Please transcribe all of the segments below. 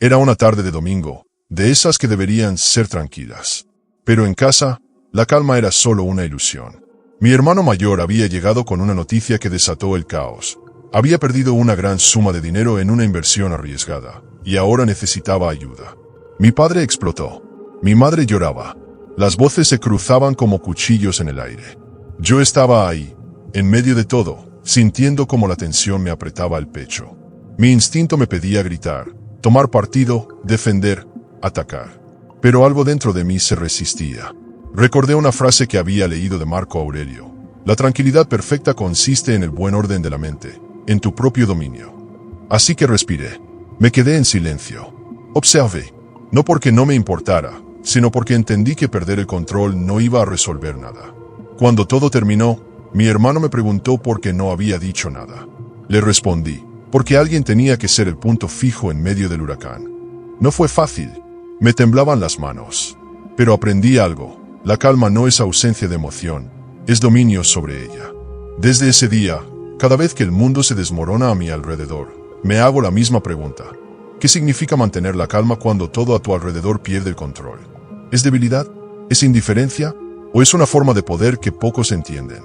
Era una tarde de domingo, de esas que deberían ser tranquilas. Pero en casa, la calma era solo una ilusión. Mi hermano mayor había llegado con una noticia que desató el caos. Había perdido una gran suma de dinero en una inversión arriesgada, y ahora necesitaba ayuda. Mi padre explotó. Mi madre lloraba. Las voces se cruzaban como cuchillos en el aire. Yo estaba ahí, en medio de todo, sintiendo como la tensión me apretaba el pecho. Mi instinto me pedía gritar, tomar partido, defender, atacar. Pero algo dentro de mí se resistía. Recordé una frase que había leído de Marco Aurelio. La tranquilidad perfecta consiste en el buen orden de la mente, en tu propio dominio. Así que respiré. Me quedé en silencio. Observé. No porque no me importara, sino porque entendí que perder el control no iba a resolver nada. Cuando todo terminó, mi hermano me preguntó por qué no había dicho nada. Le respondí, porque alguien tenía que ser el punto fijo en medio del huracán. No fue fácil. Me temblaban las manos. Pero aprendí algo. La calma no es ausencia de emoción, es dominio sobre ella. Desde ese día, cada vez que el mundo se desmorona a mi alrededor, me hago la misma pregunta. ¿Qué significa mantener la calma cuando todo a tu alrededor pierde el control? ¿Es debilidad? ¿Es indiferencia? ¿O es una forma de poder que pocos entienden?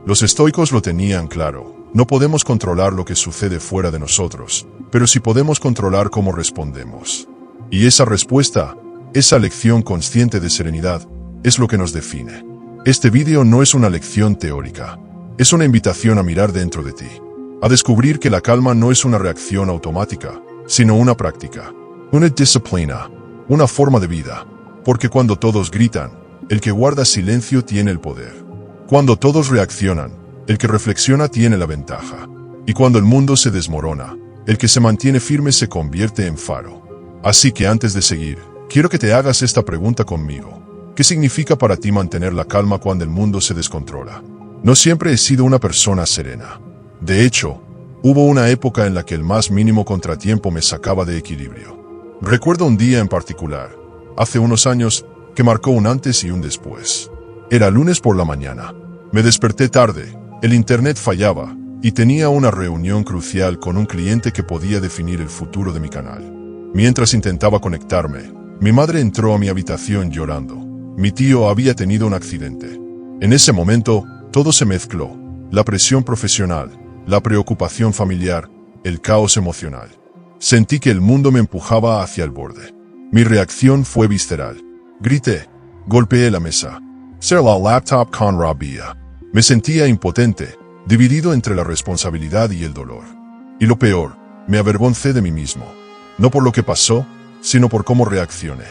Los estoicos lo tenían claro. No podemos controlar lo que sucede fuera de nosotros, pero sí podemos controlar cómo respondemos. Y esa respuesta, esa lección consciente de serenidad, es lo que nos define. Este vídeo no es una lección teórica. Es una invitación a mirar dentro de ti. A descubrir que la calma no es una reacción automática, sino una práctica. Una disciplina. Una forma de vida. Porque cuando todos gritan, el que guarda silencio tiene el poder. Cuando todos reaccionan, el que reflexiona tiene la ventaja. Y cuando el mundo se desmorona, el que se mantiene firme se convierte en faro. Así que antes de seguir, quiero que te hagas esta pregunta conmigo. ¿Qué significa para ti mantener la calma cuando el mundo se descontrola? No siempre he sido una persona serena. De hecho, hubo una época en la que el más mínimo contratiempo me sacaba de equilibrio. Recuerdo un día en particular, hace unos años, que marcó un antes y un después. Era lunes por la mañana. Me desperté tarde, el internet fallaba, y tenía una reunión crucial con un cliente que podía definir el futuro de mi canal. Mientras intentaba conectarme, mi madre entró a mi habitación llorando. Mi tío había tenido un accidente. En ese momento, todo se mezcló. La presión profesional, la preocupación familiar, el caos emocional. Sentí que el mundo me empujaba hacia el borde. Mi reacción fue visceral. Grité. Golpeé la mesa. Cerré la laptop con rabia. Me sentía impotente, dividido entre la responsabilidad y el dolor. Y lo peor, me avergoncé de mí mismo. No por lo que pasó, sino por cómo reaccioné.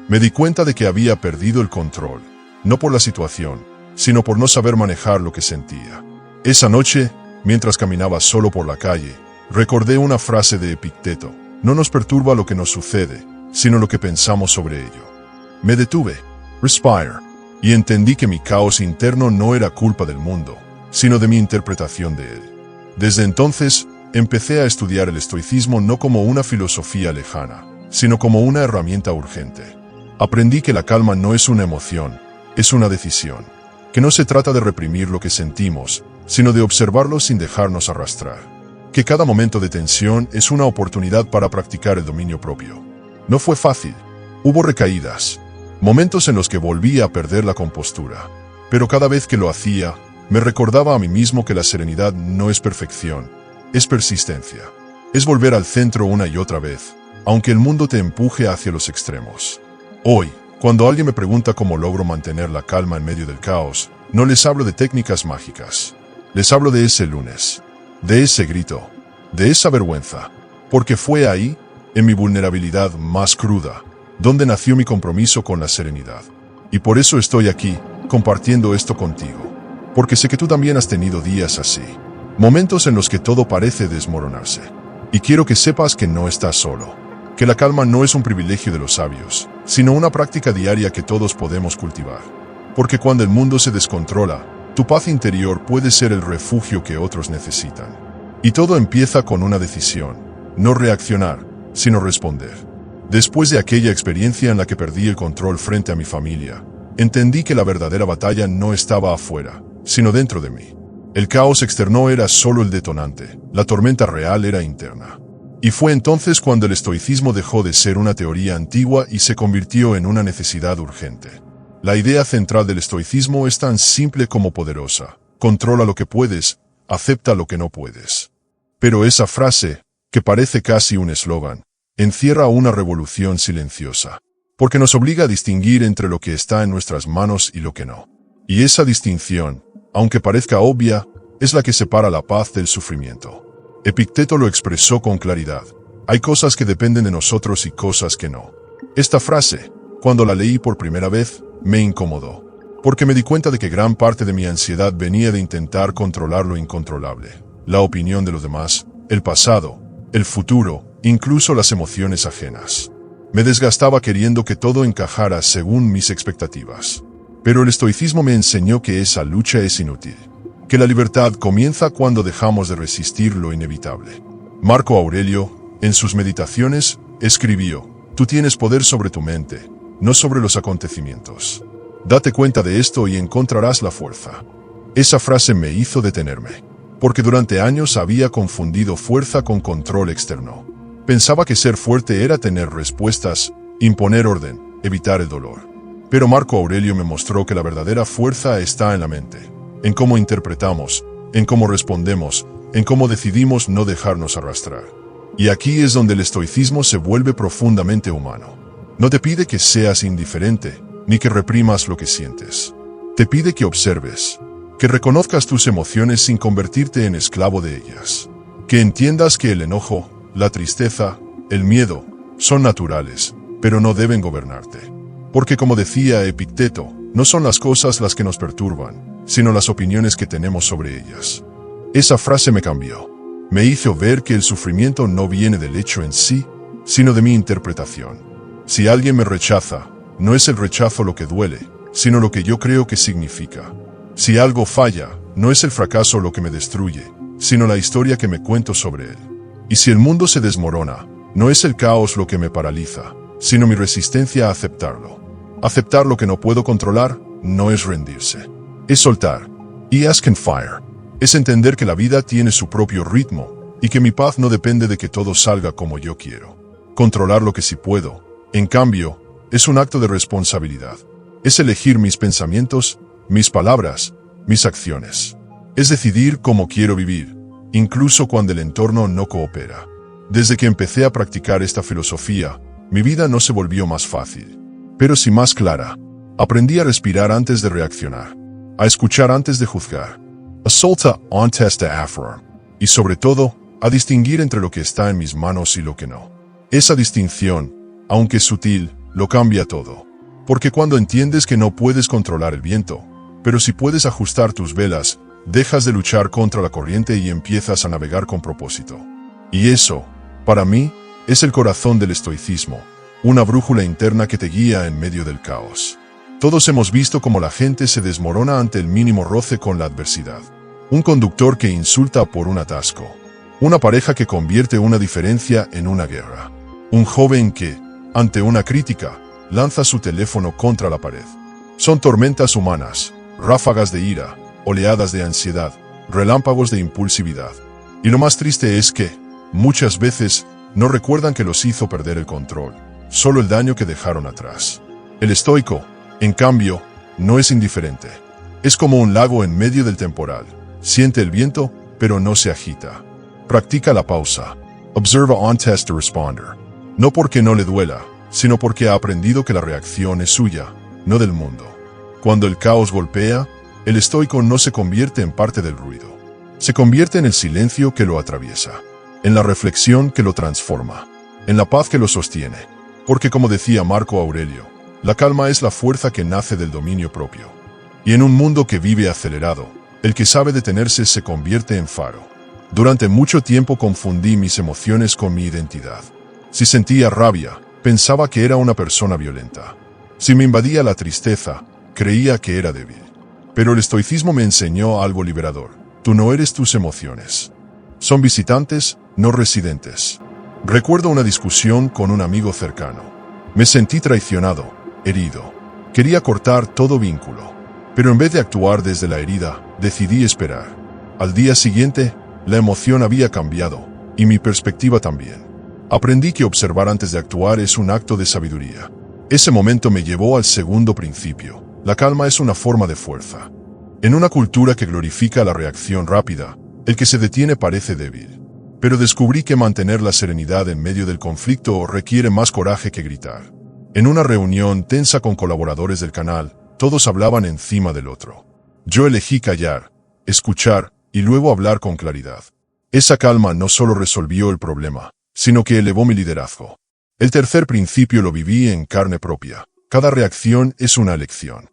Me di cuenta de que había perdido el control, no por la situación, sino por no saber manejar lo que sentía. Esa noche, mientras caminaba solo por la calle, recordé una frase de Epicteto: no nos perturba lo que nos sucede, sino lo que pensamos sobre ello. Me detuve, respire, y entendí que mi caos interno no era culpa del mundo, sino de mi interpretación de él. Desde entonces, empecé a estudiar el estoicismo no como una filosofía lejana, sino como una herramienta urgente. Aprendí que la calma no es una emoción, es una decisión. Que no se trata de reprimir lo que sentimos, sino de observarlo sin dejarnos arrastrar. Que cada momento de tensión es una oportunidad para practicar el dominio propio. No fue fácil. Hubo recaídas, momentos en los que volví a perder la compostura. Pero cada vez que lo hacía, me recordaba a mí mismo que la serenidad no es perfección, es persistencia. Es volver al centro una y otra vez, aunque el mundo te empuje hacia los extremos. Hoy, cuando alguien me pregunta cómo logro mantener la calma en medio del caos, no les hablo de técnicas mágicas. Les hablo de ese lunes, de ese grito, de esa vergüenza, porque fue ahí, en mi vulnerabilidad más cruda, donde nació mi compromiso con la serenidad. Y por eso estoy aquí, compartiendo esto contigo, porque sé que tú también has tenido días así, momentos en los que todo parece desmoronarse. Y quiero que sepas que no estás solo. Que la calma no es un privilegio de los sabios, sino una práctica diaria que todos podemos cultivar. Porque cuando el mundo se descontrola, tu paz interior puede ser el refugio que otros necesitan. Y todo empieza con una decisión, no reaccionar, sino responder. Después de aquella experiencia en la que perdí el control frente a mi familia, entendí que la verdadera batalla no estaba afuera, sino dentro de mí. El caos externo era solo el detonante, la tormenta real era interna. Y fue entonces cuando el estoicismo dejó de ser una teoría antigua y se convirtió en una necesidad urgente. La idea central del estoicismo es tan simple como poderosa. Controla lo que puedes, acepta lo que no puedes. Pero esa frase, que parece casi un eslogan, encierra una revolución silenciosa, porque nos obliga a distinguir entre lo que está en nuestras manos y lo que no. Y esa distinción, aunque parezca obvia, es la que separa la paz del sufrimiento. Epicteto lo expresó con claridad. Hay cosas que dependen de nosotros y cosas que no. Esta frase, cuando la leí por primera vez, me incomodó, porque me di cuenta de que gran parte de mi ansiedad venía de intentar controlar lo incontrolable, la opinión de los demás, el pasado, el futuro, incluso las emociones ajenas. Me desgastaba queriendo que todo encajara según mis expectativas. Pero el estoicismo me enseñó que esa lucha es inútil, que la libertad comienza cuando dejamos de resistir lo inevitable. Marco Aurelio, en sus meditaciones, escribió: «Tú tienes poder sobre tu mente, no sobre los acontecimientos. Date cuenta de esto y encontrarás la fuerza». Esa frase me hizo detenerme, porque durante años había confundido fuerza con control externo. Pensaba que ser fuerte era tener respuestas, imponer orden, evitar el dolor. Pero Marco Aurelio me mostró que la verdadera fuerza está en la mente, en cómo interpretamos, en cómo respondemos, en cómo decidimos no dejarnos arrastrar. Y aquí es donde el estoicismo se vuelve profundamente humano. No te pide que seas indiferente, ni que reprimas lo que sientes. Te pide que observes, que reconozcas tus emociones sin convertirte en esclavo de ellas. Que entiendas que el enojo, la tristeza, el miedo, son naturales, pero no deben gobernarte. Porque como decía Epicteto, no son las cosas las que nos perturban, sino las opiniones que tenemos sobre ellas. Esa frase me cambió. Me hizo ver que el sufrimiento no viene del hecho en sí, sino de mi interpretación. Si alguien me rechaza, no es el rechazo lo que duele, sino lo que yo creo que significa. Si algo falla, no es el fracaso lo que me destruye, sino la historia que me cuento sobre él. Y si el mundo se desmorona, no es el caos lo que me paraliza, sino mi resistencia a aceptarlo. Aceptar lo que no puedo controlar no es rendirse. Es soltar. Y ask and fire. Es entender que la vida tiene su propio ritmo y que mi paz no depende de que todo salga como yo quiero. Controlar lo que sí puedo, en cambio, es un acto de responsabilidad. Es elegir mis pensamientos, mis palabras, mis acciones. Es decidir cómo quiero vivir, incluso cuando el entorno no coopera. Desde que empecé a practicar esta filosofía, mi vida no se volvió más fácil, pero sí más clara. Aprendí a respirar antes de reaccionar, a escuchar antes de juzgar, a soltar antes de afirmar, y sobre todo, a distinguir entre lo que está en mis manos y lo que no. Esa distinción, aunque sutil, lo cambia todo. Porque cuando entiendes que no puedes controlar el viento, pero si puedes ajustar tus velas, dejas de luchar contra la corriente y empiezas a navegar con propósito. Y eso, para mí, es el corazón del estoicismo, una brújula interna que te guía en medio del caos. Todos hemos visto cómo la gente se desmorona ante el mínimo roce con la adversidad. Un conductor que insulta por un atasco. Una pareja que convierte una diferencia en una guerra. Un joven que, ante una crítica, lanza su teléfono contra la pared. Son tormentas humanas, ráfagas de ira, oleadas de ansiedad, relámpagos de impulsividad. Y lo más triste es que, muchas veces, no recuerdan que los hizo perder el control, solo el daño que dejaron atrás. El estoico, en cambio, no es indiferente. Es como un lago en medio del temporal. Siente el viento, pero no se agita. Practica la pausa. Observa antes de responder. No porque no le duela, sino porque ha aprendido que la reacción es suya, no del mundo. Cuando el caos golpea, el estoico no se convierte en parte del ruido. Se convierte en el silencio que lo atraviesa, en la reflexión que lo transforma, en la paz que lo sostiene. Porque como decía Marco Aurelio, la calma es la fuerza que nace del dominio propio. Y en un mundo que vive acelerado, el que sabe detenerse se convierte en faro. Durante mucho tiempo confundí mis emociones con mi identidad. Si sentía rabia, pensaba que era una persona violenta. Si me invadía la tristeza, creía que era débil. Pero el estoicismo me enseñó algo liberador. Tú no eres tus emociones. Son visitantes, no residentes. Recuerdo una discusión con un amigo cercano. Me sentí traicionado, herido. Quería cortar todo vínculo. Pero en vez de actuar desde la herida, decidí esperar. Al día siguiente, la emoción había cambiado, y mi perspectiva también. Aprendí que observar antes de actuar es un acto de sabiduría. Ese momento me llevó al segundo principio. La calma es una forma de fuerza. En una cultura que glorifica la reacción rápida, el que se detiene parece débil. Pero descubrí que mantener la serenidad en medio del conflicto requiere más coraje que gritar. En una reunión tensa con colaboradores del canal, todos hablaban encima del otro. Yo elegí callar, escuchar y luego hablar con claridad. Esa calma no solo resolvió el problema, sino que elevó mi liderazgo. El tercer principio lo viví en carne propia. Cada reacción es una elección.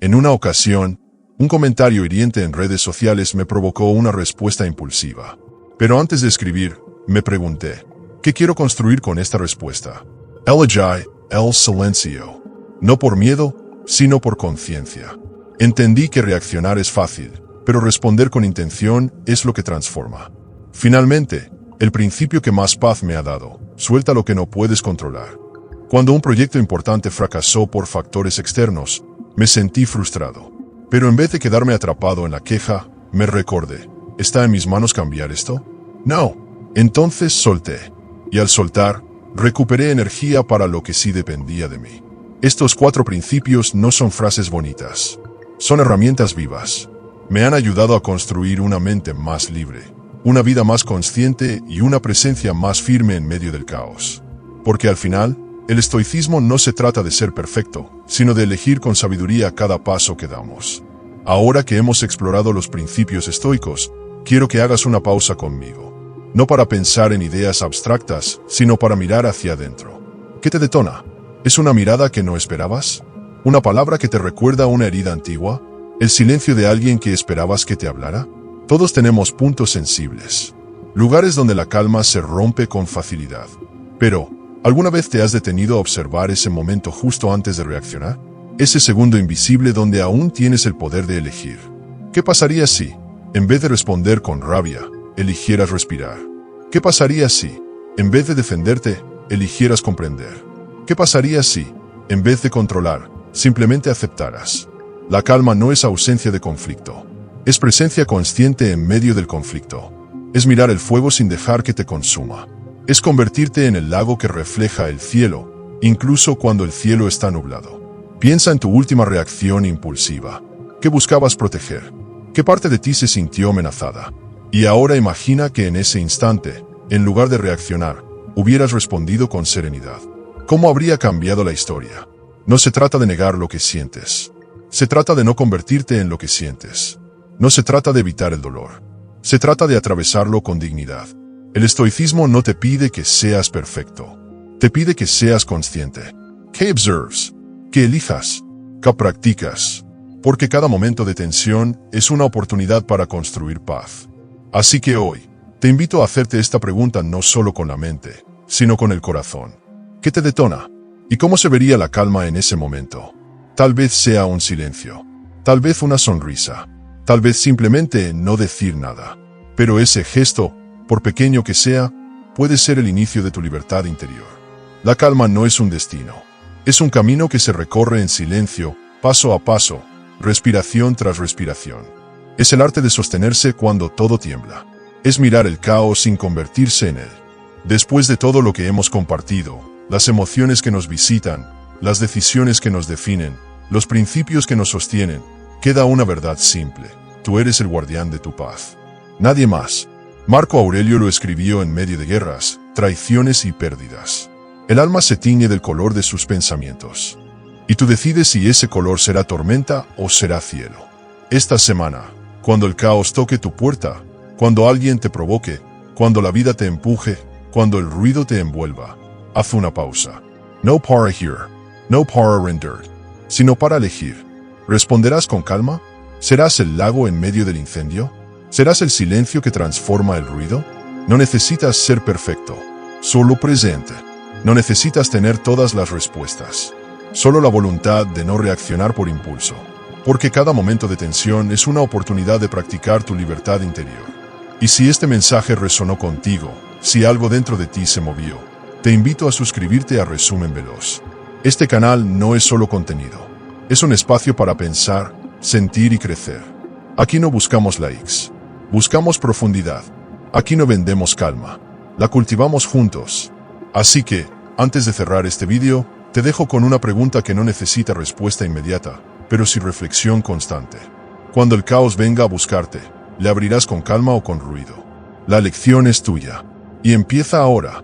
En una ocasión, un comentario hiriente en redes sociales me provocó una respuesta impulsiva. Pero antes de escribir, me pregunté, ¿qué quiero construir con esta respuesta? Elegí el silencio. No por miedo, sino por conciencia. Entendí que reaccionar es fácil, pero responder con intención es lo que transforma. Finalmente, el principio que más paz me ha dado, suelta lo que no puedes controlar. Cuando un proyecto importante fracasó por factores externos, me sentí frustrado. Pero en vez de quedarme atrapado en la queja, me recordé, ¿está en mis manos cambiar esto? No. Entonces solté. Y al soltar, recuperé energía para lo que sí dependía de mí. Estos 4 principios no son frases bonitas. Son herramientas vivas. Me han ayudado a construir una mente más libre, una vida más consciente y una presencia más firme en medio del caos. Porque al final, el estoicismo no se trata de ser perfecto, sino de elegir con sabiduría cada paso que damos. Ahora que hemos explorado los principios estoicos, quiero que hagas una pausa conmigo. No para pensar en ideas abstractas, sino para mirar hacia adentro. ¿Qué te detona? ¿Es una mirada que no esperabas? ¿Una palabra que te recuerda una herida antigua? ¿El silencio de alguien que esperabas que te hablara? Todos tenemos puntos sensibles. Lugares donde la calma se rompe con facilidad. Pero, ¿alguna vez te has detenido a observar ese momento justo antes de reaccionar? Ese segundo invisible donde aún tienes el poder de elegir. ¿Qué pasaría si, en vez de responder con rabia, eligieras respirar? ¿Qué pasaría si, en vez de defenderte, eligieras comprender? ¿Qué pasaría si, en vez de controlar, simplemente aceptaras? La calma no es ausencia de conflicto. Es presencia consciente en medio del conflicto. Es mirar el fuego sin dejar que te consuma. Es convertirte en el lago que refleja el cielo, incluso cuando el cielo está nublado. Piensa en tu última reacción impulsiva. ¿Qué buscabas proteger? ¿Qué parte de ti se sintió amenazada? Y ahora imagina que en ese instante, en lugar de reaccionar, hubieras respondido con serenidad. ¿Cómo habría cambiado la historia? No se trata de negar lo que sientes. Se trata de no convertirte en lo que sientes. No se trata de evitar el dolor. Se trata de atravesarlo con dignidad. El estoicismo no te pide que seas perfecto. Te pide que seas consciente. Que observes. Que elijas. Que practicas. Porque cada momento de tensión es una oportunidad para construir paz. Así que hoy, te invito a hacerte esta pregunta no solo con la mente, sino con el corazón. ¿Qué te detona? ¿Y cómo se vería la calma en ese momento? Tal vez sea un silencio. Tal vez una sonrisa. Tal vez simplemente no decir nada. Pero ese gesto, por pequeño que sea, puede ser el inicio de tu libertad interior. La calma no es un destino. Es un camino que se recorre en silencio, paso a paso, respiración tras respiración. Es el arte de sostenerse cuando todo tiembla. Es mirar el caos sin convertirse en él. Después de todo lo que hemos compartido, las emociones que nos visitan, las decisiones que nos definen, los principios que nos sostienen, queda una verdad simple. Tú eres el guardián de tu paz. Nadie más. Marco Aurelio lo escribió en medio de guerras, traiciones y pérdidas. El alma se tiñe del color de sus pensamientos. Y tú decides si ese color será tormenta o será cielo. Esta semana, cuando el caos toque tu puerta, cuando alguien te provoque, cuando la vida te empuje, cuando el ruido te envuelva, haz una pausa. No para hear, no para render, sino para elegir. ¿Responderás con calma? ¿Serás el lago en medio del incendio? ¿Serás el silencio que transforma el ruido? No necesitas ser perfecto, solo presente. No necesitas tener todas las respuestas. Solo la voluntad de no reaccionar por impulso. Porque cada momento de tensión es una oportunidad de practicar tu libertad interior. Y si este mensaje resonó contigo, si algo dentro de ti se movió, te invito a suscribirte a Resumen Veloz. Este canal no es solo contenido. Es un espacio para pensar, sentir y crecer. Aquí no buscamos likes. Buscamos profundidad. Aquí no vendemos calma. La cultivamos juntos. Así que, antes de cerrar este vídeo, te dejo con una pregunta que no necesita respuesta inmediata, pero sí reflexión constante. Cuando el caos venga a buscarte, ¿le abrirás con calma o con ruido? La lección es tuya. Y empieza ahora.